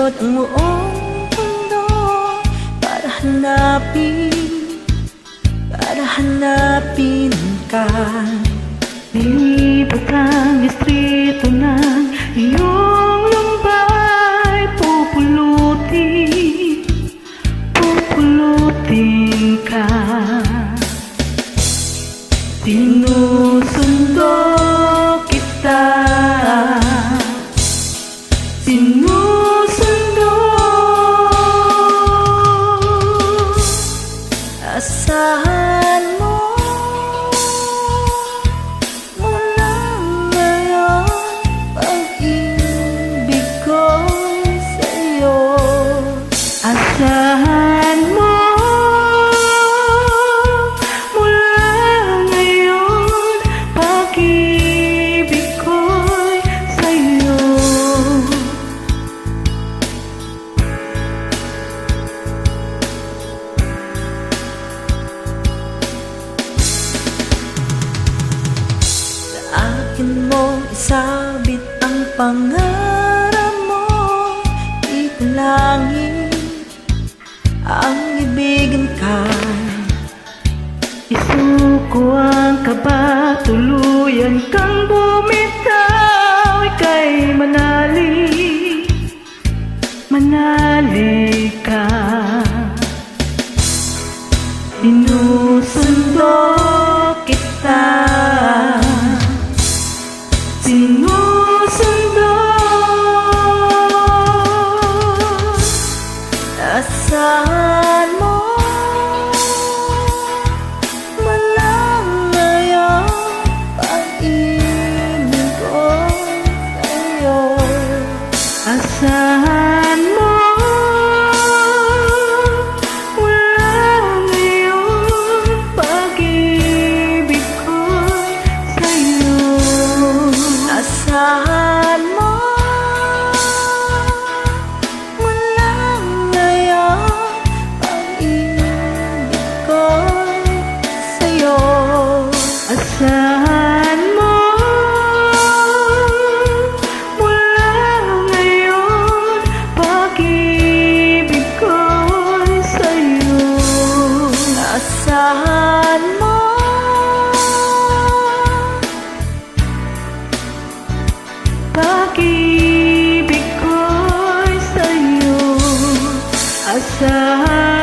Nag-ikot ang buong mundo para hanapin ka. Lilipat ang distrito ng iyong lumbay. Pupulutin ka. Sinusundo kita. Sinusundo. Asahan mo mula ngayon pag-ibig ko sa'yo. Asahan mo mula ngayon pag-ibig ko'y sa'yo. Akin mo isabit ang pangarap mo, ipanalangin ang ibigin ka. Isuko ang kaba, tuluyan kang bumitaw. Ika'y manali ka. Sinusundo kita. Sinusundo. Asahan mo mula ngayon pag-ibig ko sa'yo. Asahan mo mula ngayon pag-ibig ko'y sa'yo. Asahan mo mula ngayon pag-ibig ko sa'yo. Asahan mo mula ngayon pag-ibig ko'y sa'yo. Asahan mo pag-ibig ko'y sa'yo. Asahan